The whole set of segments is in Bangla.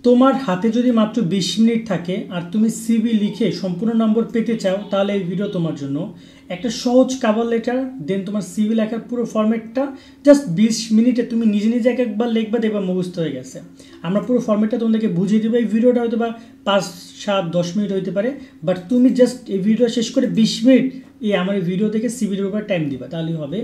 তোমার হাতে যদি মাত্র 20 মিনিট থাকে আর তুমি সিভি লিখে সম্পূর্ণ নম্বর পেতে চাও তাহলে এই ভিডিও তোমার জন্য। একটা সহজ কভার লেটার, দেন তোমার সিভি লেখার পুরো ফরম্যাটটা জাস্ট 20 মিনিটে তুমি নিজে নিজে এক একবার লিখবা, দেখবা মুখস্থ হয়ে গেছে। আমরা পুরো ফরম্যাটটা তোমাদেরকে বুঝিয়ে দেবো। এই ভিডিওটা হয়তো বা 5, 7, 10 মিনিট হইতে পারে, বাট তুমি জাস্ট এই ভিডিও শেষ করে 20 মিনিট আমার এই ভিডিও দেখে সিভির উপর টাইম দিবা, তাহলেই হবে।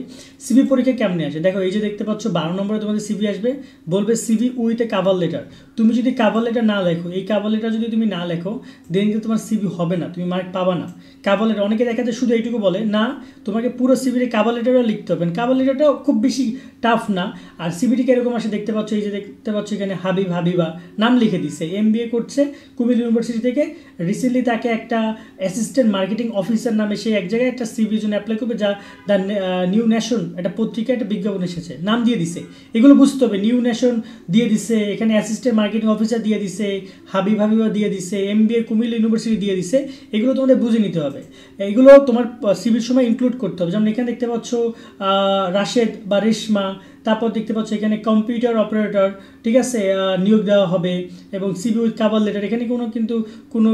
সিভি পরীক্ষা কেমনে আসে দেখো, এই যে দেখতে পাচ্ছ 12 নম্বরে তোমাদের সিভি আসবে, বলবে CV with a cover letter. তুমি যদি কভার লেটার না লেখো, এই কভার লেটার যদি তুমি না লেখো, দেন কিন্তু তোমার সিভি হবে না, তুমি মার্ক পাবা না। কভার লেটার অনেকে দেখা যায় শুধু এইটুকু বলে, না তোমাকে পুরো সিভির কভার লেটারও লিখতে হবে। কভার লেটারটাও খুব বেশি টাফ না। আর সিভিটি কীরকম আসে দেখতে পাচ্ছ, এই যে দেখতে পাচ্ছ এখানে হাবিব হাবিবা নাম লিখে দিছে, MBA করছে কুমিল্লা ইউনিভার্সিটি থেকে। রিসেন্টলি তাকে একটা অ্যাসিস্ট্যান্ট মার্কেটিং অফিসার নামে সে এক জায়গায় একটা সিভির জন্য অ্যাপ্লাই করবে, যা দ্য নিউ নেশন একটা পত্রিকা একটা বিজ্ঞাপন এসেছে, নাম দিয়ে দিছে। এগুলো বুঝতে হবে, নিউ নেশন দিয়ে দিছে, এখানে অ্যাসিস্ট্যান্ট মার্কেটিং অফিসার দিয়ে দিছে, হাবিব হাবিবা দিয়ে দিছে, MBA কুমিল্লা ইউনিভার্সিটি দিয়ে দিছে। এগুলো তোমাদের বুঝে নিতে হবে, এগুলো তোমার সিভির সময় ইনক্লুড করতে হবে। যেমন এখানে দেখতে পাচ্ছ রাশেদ বা রেশমা, তারপর দেখতে পাচ্ছ এখানে কম্পিউটার অপারেটর, ঠিক আছে, নিয়োগ দেওয়া হবে। এবং সিভি উইথ কভার লেটার, এখানে কিন্তু কোনো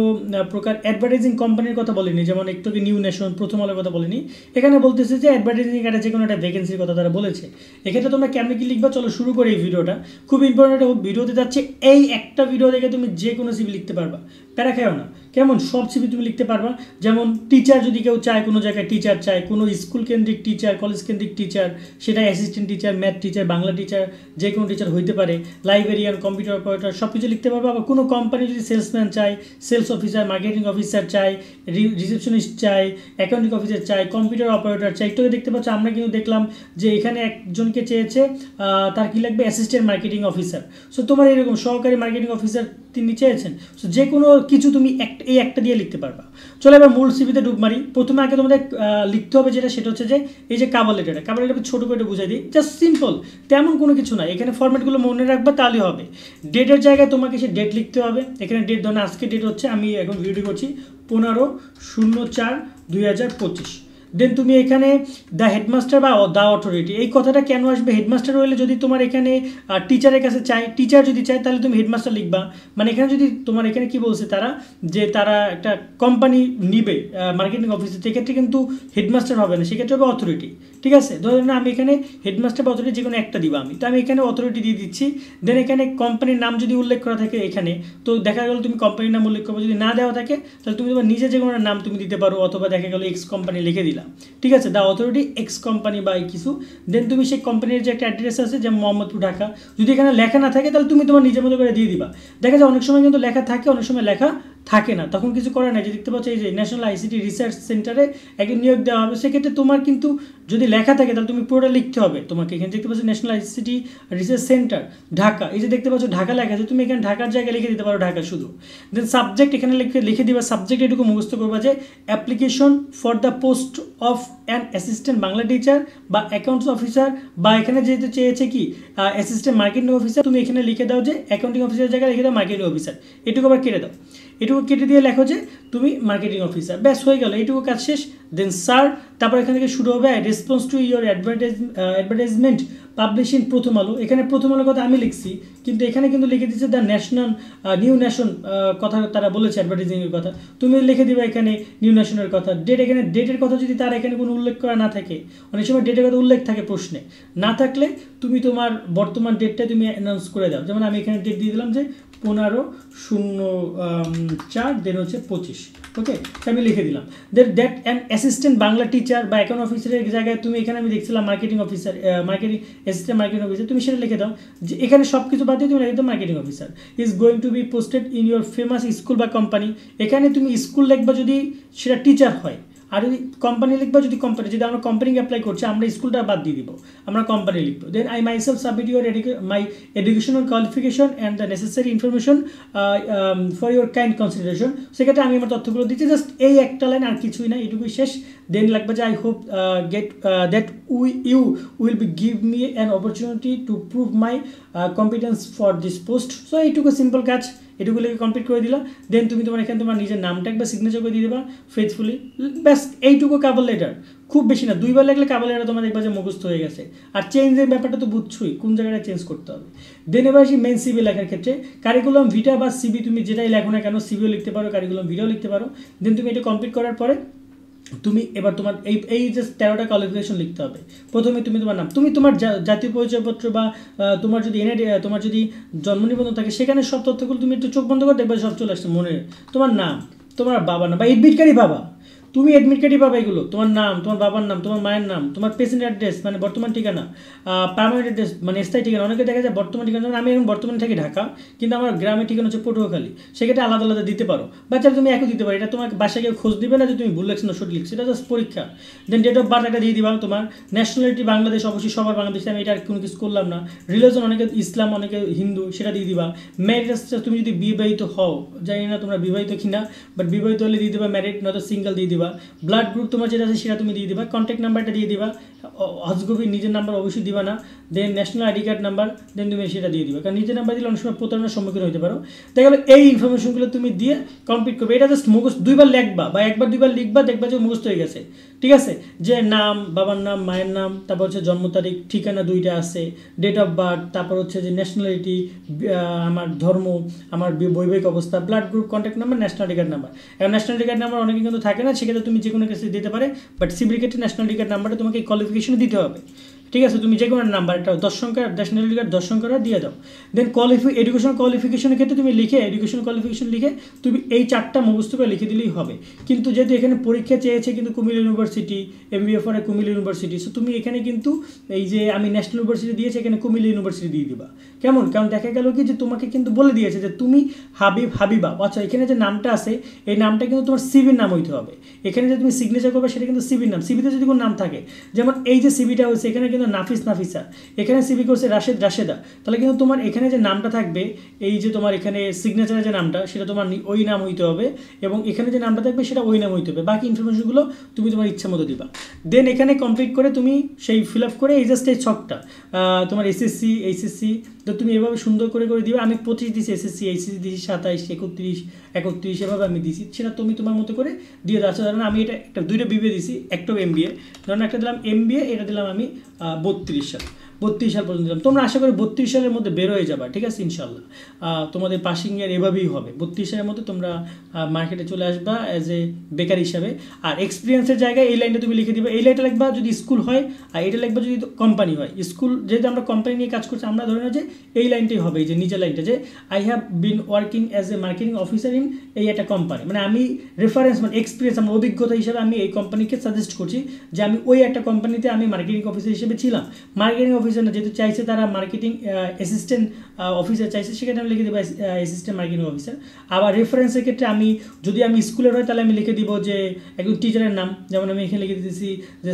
প্রকার অ্যাডভার্টাইজিং কোম্পানির কথা বলেনি, যেমন একটু নিউ নেশন, প্রথম আলোর কথা বলেনি। এখানে বলতেছে যে অ্যাডভার্টাইজিং একটা যে কোনো একটা ভ্যাকেন্সির কথা তারা বলেছে। এক্ষেত্রে তোমরা কেমনে কি লিখবা, চলো শুরু করে এই ভিডিওটা। খুব ইম্পর্টেন্ট ভিডিওতে যাচ্ছে, এই একটা ভিডিও দেখে তুমি যে কোনো সিভি লিখতে পারবা, প্যারা খেও না। কেমন সব সিভি তুমি লিখতে পারবা। যেমন টিচার যদি কেউ চায়, কোনো জায়গায় টিচার চায়, কোনো স্কুল কেন্দ্রিক টিচার, কলেজ কেন্দ্রিক টিচার, সেটা assistant teacher, math teacher, Bangla teacher, যে কোনো টিচার হইতে পারে, লাইব্রেরিয়ান, কম্পিউটার অপারেটর, সব কিছু লিখতে পারবো। আবার কোনো কোম্পানি যদি সেলসম্যান চায়, সেলস অফিসার, মার্কেটিং অফিসার চায়, রিসেপশনিস্ট চায়, অ্যাকাউন্টিং অফিসার চায়, কম্পিউটার অপারেটর চাই, একটু দেখতে পাচ্ছ আমরা কিন্তু দেখলাম যে এখানে একজনকে চেয়েছে, তার কি লাগবে, অ্যাসিস্ট্যান্ট মার্কেটিং অফিসার। সো তোমার এরকম সহকারী মার্কেটিং অফিসার তিনি চেয়েছেন। সো যে কোনো কিছু তুমি এই একটা দিয়ে লিখতে পারবা। চলো এবার মূল সিভিতে ডুব মারি। প্রথমে আগে তোমাদের লিখতে হবে সেটা হচ্ছে যে এই যে কভার লেটারটা, কভার লেটার ছোটো করে বুঝাই দিই, জাস্ট সিম্পল, তেমন কোনো কিছু না। এখানে ফরম্যাটগুলো মনে রাখবা, তাহলে হবে। ডেটের জায়গায় তোমাকে সে ডেট লিখতে হবে। এখানে ডেট ধরুন আজকে ডেট হচ্ছে, আমি এখন ভিডিও করছি 15/04/2025। দেন তুমি এখানে দ্য হেডমাস্টার বা দ্য অথরিটি, এই কথাটা কেন আসবে, হেডমাস্টার হলে যদি তোমার এখানে টিচারের কাছে চায়, টিচার যদি চায় তাহলে তুমি হেডমাস্টার লিখবা। মানে এখানে যদি তোমার এখানে কি বলছে তারা, যে তারা একটা কোম্পানি নিবে মার্কেটিং অফিসে, সেক্ষেত্রে কিন্তু হেডমাস্টার হবে না, সেক্ষেত্রে হবে অথরিটি। ঠিক আছে, ধরুন আমি এখানে হেডমাস্টার বা অথরিটি যে কোনো একটা দিবা, আমি তো আমি এখানে অথরিটি দিয়ে দিচ্ছি। দেন এখানে কোম্পানির নাম যদি উল্লেখ করা থাকে এখানে, তো দেখা গেল তুমি কোম্পানির নাম উল্লেখ করবে। যদি না দেওয়া থাকে তাহলে তুমি তোমার নিজে যে কোনো নাম তুমি দিতে পারো, অথবা দেখা গেলো এক্স কোম্পানি লিখে দিলাম। ঠিক আছে, দ্য অথরিটি এক্স কোম্পানি বা কিছু। দেন তুমি সেই কোম্পানির যে একটা অ্যাড্রেস আছে, যেমন মোহাম্মদপুর, ঢাকা, যদি এখানে লেখা না থাকে তাহলে তুমি তোমার নিজের মতো করে দিয়ে দিবা। দেখা যায় অনেক সময় কিন্তু লেখা থাকে, অনেক সময় লেখা থাকে না, তখন কিছু করার নাই। যে দেখতে পাচ্ছ এই যে ন্যাশনাল আইসিটি রিসার্চ সেন্টারে একজন নিয়োগ দেওয়া হবে, সেক্ষেত্রে তোমার কিন্তু যদি লেখা থাকে তাহলে তুমি পুরোটা লিখতে হবে। তোমাকে এখানে দেখতে পাচ্ছ national ICT research centre Dhaka, এই যে দেখতে পাচ্ছ ঢাকা লেখা আছে, তুমি এখানে ঢাকার জায়গায় লিখে দিতে পারো ঢাকা শুধু। দেন সাবজেক্ট এখানে লিখে দিবা, সাবজেক্ট এটুকু মুখস্থ করবা যে application for the post of an assistant Bangla teacher বা অ্যাকাউন্টস অফিসার, বা এখানে যেহেতু চেয়েছে কি অ্যাসিস্ট্যান্ট মার্কেটিং অফিসার, তুমি এখানে লিখে দাও যে অ্যাকাউন্টিং অফিসারের জায়গায় লিখে দাও মার্কেটিং অফিসার, এটুকু আবার কেটে দাও। এটুকু কেটে দিয়ে লেখো যে তুমি মার্কেটিং অফিসার, ব্যাস হয়ে গেল, এইটুকু কাজ শেষ। দেন স্যার, তারপর এখান থেকে শুরু হবে response to your advertisement publish in প্রথম আলো। এখানে প্রথম আলোর কথা আমি লিখছি, কিন্তু এখানে কিন্তু লিখে দিচ্ছে দ্য ন্যাশনাল নিউ নেশন কথা তারা বলেছে, অ্যাডভার্টাইজিংয়ের কথা, তুমি লিখে দিবে এখানে নিউ নেশনের কথা। ডেট, এখানে ডেটের কথা যদি তার এখানে কোনো উল্লেখ করা না থাকে, অনেক সময় ডেটের কথা উল্লেখ থাকে প্রশ্নে, না থাকলে তুমি তোমার বর্তমান ডেটটা তুমি অ্যানাউন্স করে দাও। যেমন আমি এখানে ডেট দিয়ে দিলাম যে 15/04, দেন হচ্ছে 25। ওকে, আমি লিখে দিলাম। Then that an assistant Bangla teacher বা অ্যাকাউন্ট অফিসারের জায়গায় তুমি এখানে আমি দেখছিলাম marketing officer, marketing assistant marketing officer, তুমি সেটা লিখে দাও যে এখানে সব কিছু বাদ দিয়ে তুমি লিখে দাও marketing officer is going to B posted in your famous school বা কোম্পানি। এখানে তুমি স্কুল লিখবা যদি সেটা টিচার হয়, আর যদি কোম্পানি লিখবা যদি কোম্পানি, যদি আমরা কোম্পানি অ্যাপ্লাই করছি আমরা স্কুলটা বাদ দিয়ে দিব, আমরা কোম্পানি লিখবো। Then I myself submit your my educational qualification and the necessary information for your kind consideration. সেক্ষেত্রে আমি আমার তথ্যগুলো দিচ্ছি, জাস্ট এই একটা লাইন, আর কিছুই না, এটুকুই শেষ। দেন লাগবে যে I hope get that you will be give me an opportunity to prove my competence for this post. So এইটুকু সিম্পল কাজ, এটুকু লিখে কমপ্লিট করে দিলা। দেন তুমি তোমার এখানে তোমার নিজের নামটা একবার সিগনেচার করে দিয়ে দেবা ফেথফুলি, ব্যাস এইটুকু কাভার লেটার, খুব বেশি না, 2বার লিখলে কাভার লেটার তোমার দেখবা যে মুখস্থ হয়ে গেছে। আর চেঞ্জের ব্যাপারটা তো বুঝছোই কোন জায়গাটা চেঞ্জ করতে হবে। দেন এবার আসি মেন সিভি লেখার ক্ষেত্রে, কারিকুলাম ভিটা বা সিভি তুমি যেটাই লেখো না কেন, সিভিও লিখতে পারো, কারিকুলাম ভিটাও লিখতে পারো। দেন তুমি এটা কমপ্লিট করার পরে তুমি এবার তোমার এই যে 13টা কোয়ালিফিকেশন লিখতে হবে। প্রথমে তুমি তোমার নাম, তুমি তোমার জাতীয় পরিচয়পত্র বা তোমার যদি তোমার যদি জন্ম নিবন্ধন থাকে সেখানে সব তথ্যগুলো তুমি একটু চোখ বন্ধ করে দেখবে সব চলে আসছে মনে। তোমার নাম, তোমার বাবার নাম বা এডমিট কার্ডই পাবা, তুমি এডমিট কার্ডই পাবা এগুলো, তোমার নাম, তোমার বাবার নাম, তোমার মায়ের নাম, তোমার প্রেজেন্ট অ্যাড্রেস মানে বর্তমান ঠিকানা, পার্মানেন্ট অ্যাড্রেস মানে স্থায়ী ঠিকানা। অনেকে দেখা যায় বর্তমান ঠিকানা, আমি এখন বর্তমানে থাকি ঢাকা কিন্তু আমার গ্রামের ঠিকানা হচ্ছে পটুয়াখালী, সেক্ষেত্রে আলাদা আলাদা দিতে পারো। বাচ্চারা তুমি একই দিতে পারো, এটা তোমার বাসায় কেউ খোঁজ দিবে না যে তুমি ভুল লিখছো না সঠিক লিখছো, এটা জাস্ট পরীক্ষা। দেন ডেট অফ বার্থ একটা দিয়ে দিবা, তোমার ন্যাশনালিটি বাংলাদেশ, অবশ্যই সবার বাংলাদেশে, আমি এটা আর কোনো কিছু করলাম না। রিলিজন অনেকে ইসলাম, অনেকে হিন্দু, সেটা দিয়ে দিবা। ম্যারিড স্ট্যাটাস তুমি যদি বিবাহিত হও, জানি না তোমরা বিবাহিত কিনা, বাট বিবাহিত হলে দিয়ে দিবা ম্যারিড, নয়তো সিঙ্গেল দিয়ে দিবা। ব্লাড গ্রুপ তোমার যেটা আছে সেটা তুমি দিয়ে দিবা। কন্ট্যাক্ট নাম্বারটা দিয়ে দিবা, হজগবি নিজের নাম্বার অবশ্যই দিবা না। দেন ন্যাশনাল আইডি কার্ড নাম্বার দেন তুমি সেটা দিয়ে দিবা, কারণ নিজের নাম্বার দিলে অনেক সময় প্রতারণার সম্মুখীন হতে পারো। দেখা গেলো এই ইনফরমেশনগুলো তুমি দিয়ে কমপ্লিট করবে। এটা জাস্ট মুখস্থ, 2বার লিখবা বা 1-2বার লিখবা, দেখবা যে মুখস্থ হয়ে গেছে। ঠিক আছে, যে নাম, বাবার নাম, মায়ের নাম, তারপর হচ্ছে জন্ম তারিখ, ঠিকানা 2টা আছে, ডেট অফ বার্থ, তারপর হচ্ছে যে ন্যাশনালিটি, আমার ধর্ম, আমার বৈবাহিক অবস্থা, blood group, contact number, national ID card number. এখন ন্যাশনাল আইডি কার্ড নাম্বার অনেকে কিন্তু থাকে না, সেক্ষেত্রে তুমি যে কোনো কিছু দিতে পারে, বাট সিভিল ক্ষেত্রে ন্যাশনাল আইডি কার্ড নাম্বারটা তোমাকে কোয়ালিফিকেশনে দিতে হবে। ঠিক আছে, তুমি যে কোনো নাম্বার একটা 10 সংখ্যা ন্যাশনাল আইডি কার্ড 10 সংখ্যা দিয়ে দাও। দেন এডুকেশন কোয়ালিফিকেশনের ক্ষেত্রে তুমি লিখে এডুকেশন কোয়ালিফিকেশন লিখে তুমি এই 4টা মুখস্থ করে লিখে দিলেই হবে। কিন্তু যেহেতু এখানে পরীক্ষা চেয়েছে কিন্তু Comilla university, MBA for Comilla university, so তুমি এখানে কিন্তু এই যে আমি ন্যাশনাল ইউনিভার্সিটি দিয়েছি এখানে কুমিল্লা ইউনিভার্সিটি দিয়ে দিবা। কেমন? কারণ দেখা গেল কি যে তোমাকে কিন্তু বলে দিয়েছে যে তুমি হাবিবা, আচ্ছা এখানে যে নামটা আছে এই নামটা কিন্তু তোমার সিভির নাম হইতে হবে। এখানে যে তুমি সিগনেচার করবে সেটা কিন্তু সিভির নাম, সিভিতে যদি কোনো নাম থাকে, যেমন এই যে সিভিটা হয়েছে এখানে কিন্তু নাফিসা, এখানে সিভি করছে রাশেদা, তাহলে কিন্তু তোমার এখানে যে নামটা থাকবে, এই যে তোমার এখানে সিগনেচারের যে নামটা সেটা তোমার ওই নাম হইতে হবে, এবং এখানে যে নামটা থাকবে সেটা ওই নাম হইতে হবে। বাকি ইনফরমেশনগুলো তুমি তোমার ইচ্ছা মতো দিবা। দেন এখানে কমপ্লিট করে তুমি সেই ফিল আপ করে এই জাস্ট এই ছকটা তোমার এইচএসসি তো তুমি এভাবে সুন্দর করে দিবে। আমি 25 দিছি এসএসসি, এইচএসসি দিছি 27, 31 এভাবে আমি দিছি, সেটা তুমি তোমার মতো করে দিয়ে দাও। ধরেন আমি এটা একটা 2টা বিবিএ দিছি, একটা MBA, ধরেন একটা দিলাম MBA, এটা দিলাম আমি 32 সাল পর্যন্ত দিলাম। তোমরা আশা করি 32 সালের মধ্যে বের হয়ে যাবা, ঠিক আছে ইনশাল্লাহ। তোমাদের পাসিং ইয়ার এভাবেই হবে, 32 সালের মধ্যে তোমরা মার্কেটে চলে আসবা অ্যাজ এ বেকার হিসাবে। আর এক্সপিরিয়েন্সের জায়গায় এই লাইনটা তুমি লিখে দিবে, এই লাইনটা লিখবা যদি স্কুল হয়, আর এটা লিখবা যদি কোম্পানি হয়। স্কুল যেহেতু আমরা কোম্পানি নিয়ে কাজ করছি, আমরা ধরে নাও যে এই লাইনটাই হবে, এই যে নিচের লাইনটা, যে I have been working as a marketing officer in এই একটা কোম্পানি, মানে আমি রেফারেন্স মানে এক্সপিরিয়েন্স, আমার অভিজ্ঞতা হিসাবে আমি এই কোম্পানিকে সাজেস্ট করছি যে আমি ওই একটা কোম্পানিতে আমি মার্কেটিং অফিসার হিসেবে ছিলাম। মার্কেটিং অফিসার না, যেহেতু চাইছে তারা মার্কেটিং অ্যাসিস্ট্যান্ট অফিসার চাইছে, সেক্ষেত্রে আমি লিখে দেবো অ্যাসিস্ট্যান্ট মার্কেটিং অফিসার। আবার রেফারেন্সের ক্ষেত্রে আমি যদি স্কুলের হয় তাহলে আমি লিখে দিব যে একজন টিচারের নাম, যেমন আমি এখানে লিখে দিতেছি যে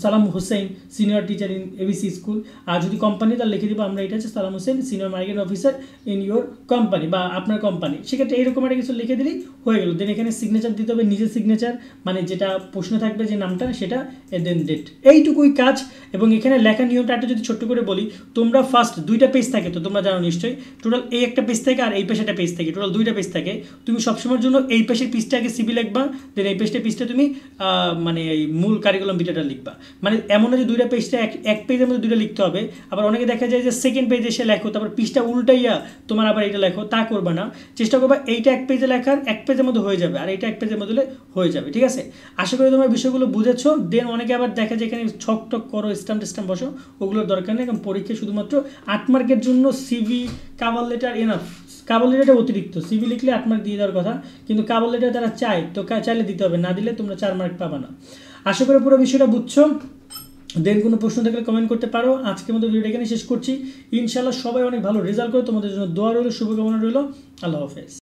Salam Hossain senior teacher in ABC school. আর যদি কোম্পানি তাহলে লিখে দিব আমরা এটা হচ্ছে Salam Hossain senior marketing officer in your company বা আপনার কোম্পানি। সেক্ষেত্রে এইরকম একটা কিছু লিখে দিলেই হয়ে গেল। দেন এখানে সিগনেচার দিতে হবে, নিজের সিগনেচার, মানে যেটা প্রশ্ন থাকবে যে নামটা সেটা, দেন ডেট, এইটুকুই কাজ। এবং এখানে লেখার নিয়মটা একটা যদি ছোট্ট করে বলি, তোমরা ফার্স্ট 2টা পেজ থাকে, তো তোমরা জানো নিশ্চয়ই, টোটাল এই একটা পেজ থাকে আর এই পেজে একটা পেজ থাকে, টোটাল 2টা পেজ থাকে। তুমি সবসময়ের জন্য এই পেজের পিসটা আগে সিভি লিখবা, দেন এই পিসটা তুমি মানে এই মূল কারিকুলাম ভিটাটা লিখবা। মানে এমন না যে 2টা পেজটা এক পেজের মধ্যে 2টা লিখতে হবে। আবার অনেকে দেখা যায় যে সেকেন্ড পেজে এসে লেখো, তারপর পিসটা উল্টাইয়া তোমার আবার এটা লেখো, তা করবা না। চেষ্টা করবা এইটা এক পেজে লেখার, এক পেজের মধ্যে হয়ে যাবে, আর এইটা এক পেজের মধ্যে হয়ে যাবে, ঠিক আছে। আশা করি তোমার বিষয়গুলো বুঝেছো। দেন অনেকে আবার দেখা যায় এখানে ছক টক করো, স্ট্যাম্প বসো, ওগুলোর দরকার নেই, কারণ পরীক্ষায় শুধুমাত্র 8 মার্কের জন্য CV cover letter enough. Cover লেটারটা অতিরিক্ত, সিভি লিখলে 8 মার্ক দিয়ে দেওয়ার কথা, কিন্তু কাভার লেটার তারা চায়, তো চাইলে দিতে হবে, না দিলে তোমরা 4 মার্ক পাবা না। আশা করি পুরো বিষয়টা বুঝছো। দেন কোনো প্রশ্ন থাকলে কমেন্ট করতে পারো। আজকের মতো ভিডিওটা এখানে শেষ করছি। ইনশাআল্লাহ সবাই অনেক ভালো রেজাল্ট করে, তোমাদের জন্য দোয়া রইল, শুভকামনা রইল। আল্লাহ হাফেজ।